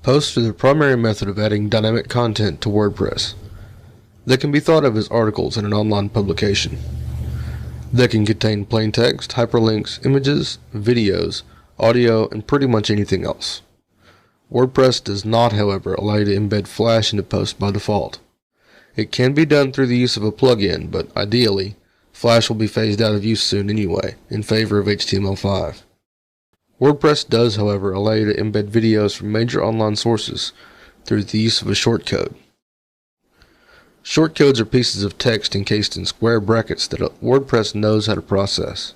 Posts are the primary method of adding dynamic content to WordPress. They can be thought of as articles in an online publication. They can contain plain text, hyperlinks, images, videos, audio, and pretty much anything else. WordPress does not, however, allow you to embed Flash into posts by default. It can be done through the use of a plugin, but ideally, Flash will be phased out of use soon anyway, in favor of HTML5. WordPress does, however, allow you to embed videos from major online sources through the use of a shortcode. Shortcodes are pieces of text encased in square brackets that WordPress knows how to process.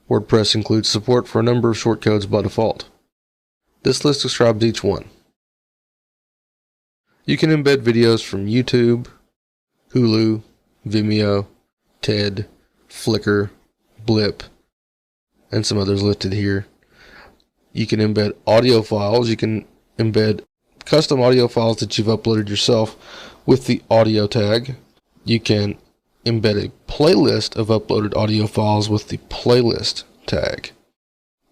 WordPress includes support for a number of shortcodes by default. This list describes each one. You can embed videos from YouTube, Hulu, Vimeo, TED, Flickr, Blip, and some others listed here. You can embed audio files. You can embed custom audio files that you've uploaded yourself with the audio tag. You can embed a playlist of uploaded audio files with the playlist tag.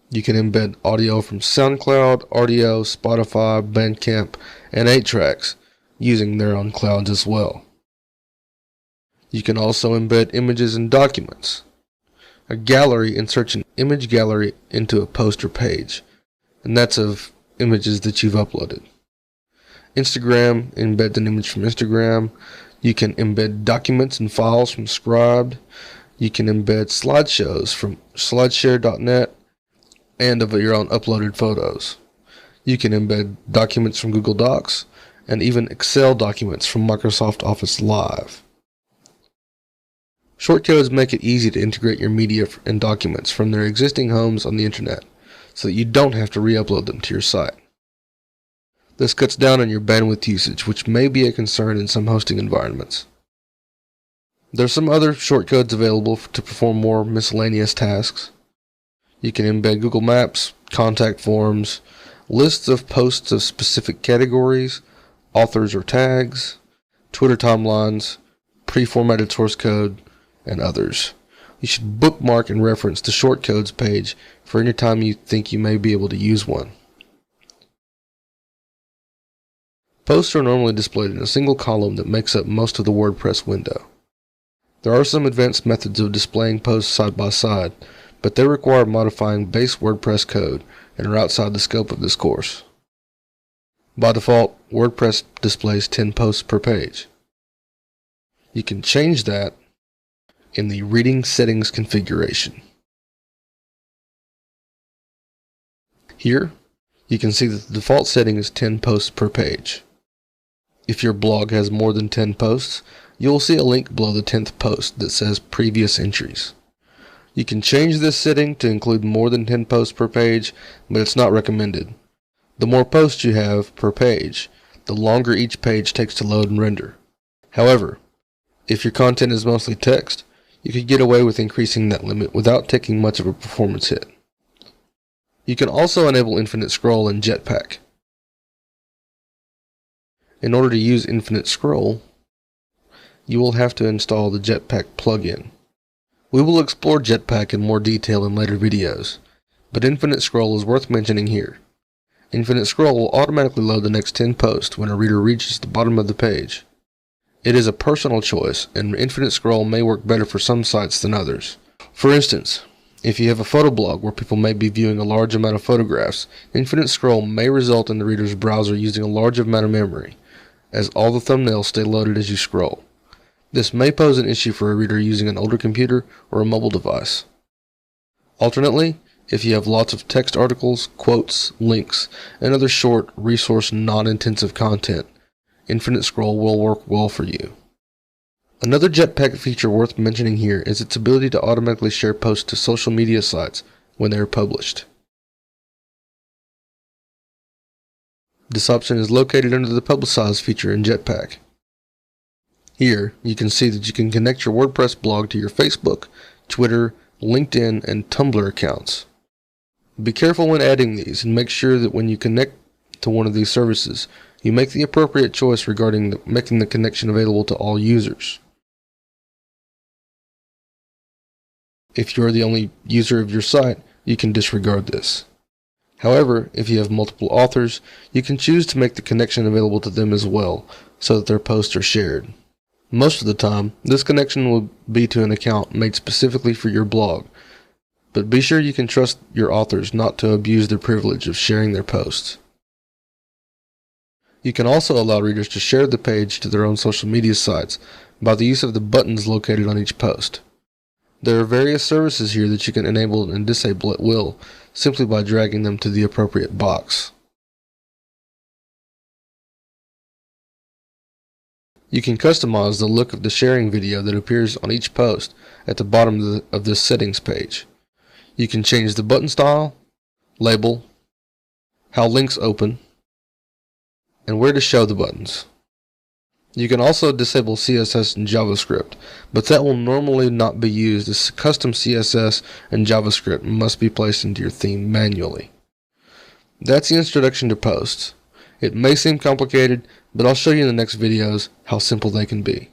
You can embed audio from SoundCloud, Audio, Spotify, Bandcamp, and 8tracks using their own clouds as well. You can also embed images and documents. A gallery inserts an image gallery into a poster page, and that's of images that you've uploaded. Instagram embeds an image from Instagram. You can embed documents and files from Scribd. You can embed slideshows from slideshare.net and of your own uploaded photos. You can embed documents from Google Docs and even Excel documents from Microsoft Office Live. Shortcodes make it easy to integrate your media and documents from their existing homes on the internet so that you don't have to re-upload them to your site. This cuts down on your bandwidth usage, which may be a concern in some hosting environments. There are some other shortcodes available to perform more miscellaneous tasks. You can embed Google Maps, contact forms, lists of posts of specific categories, authors or tags, Twitter timelines, pre-formatted source code, and others. You should bookmark and reference the shortcodes page for any time you think you may be able to use one. Posts are normally displayed in a single column that makes up most of the WordPress window. There are some advanced methods of displaying posts side by side, but they require modifying base WordPress code and are outside the scope of this course. By default, WordPress displays 10 posts per page. You can change that in the Reading Settings configuration. Here, you can see that the default setting is 10 posts per page. If your blog has more than 10 posts, you'll see a link below the 10th post that says Previous Entries. You can change this setting to include more than 10 posts per page, but it's not recommended. The more posts you have per page, the longer each page takes to load and render. However, if your content is mostly text, you could get away with increasing that limit without taking much of a performance hit. You can also enable infinite scroll in Jetpack. In order to use infinite scroll, you will have to install the Jetpack plugin. We will explore Jetpack in more detail in later videos, but infinite scroll is worth mentioning here. Infinite scroll will automatically load the next 10 posts when a reader reaches the bottom of the page. It is a personal choice, and infinite scroll may work better for some sites than others. For instance, if you have a photo blog where people may be viewing a large amount of photographs, infinite scroll may result in the reader's browser using a large amount of memory, as all the thumbnails stay loaded as you scroll. This may pose an issue for a reader using an older computer or a mobile device. Alternately, if you have lots of text articles, quotes, links, and other short, resource non-intensive content, infinite scroll will work well for you. Another Jetpack feature worth mentioning here is its ability to automatically share posts to social media sites when they are published. This option is located under the Publicize feature in Jetpack. Here, you can see that you can connect your WordPress blog to your Facebook, Twitter, LinkedIn, and Tumblr accounts. Be careful when adding these and make sure that when you connect to one of these services, you make the appropriate choice regarding making the connection available to all users. If you're the only user of your site, you can disregard this. However, if you have multiple authors, you can choose to make the connection available to them as well, so that their posts are shared. Most of the time, this connection will be to an account made specifically for your blog, but be sure you can trust your authors not to abuse their privilege of sharing their posts. You can also allow readers to share the page to their own social media sites by the use of the buttons located on each post. There are various services here that you can enable and disable at will, simply by dragging them to the appropriate box. You can customize the look of the sharing video that appears on each post at the bottom of this settings page. You can change the button style, label, how links open, and where to show the buttons. You can also disable CSS and JavaScript, but that will normally not be used as custom CSS and JavaScript must be placed into your theme manually. That's the introduction to posts. It may seem complicated, but I'll show you in the next videos how simple they can be.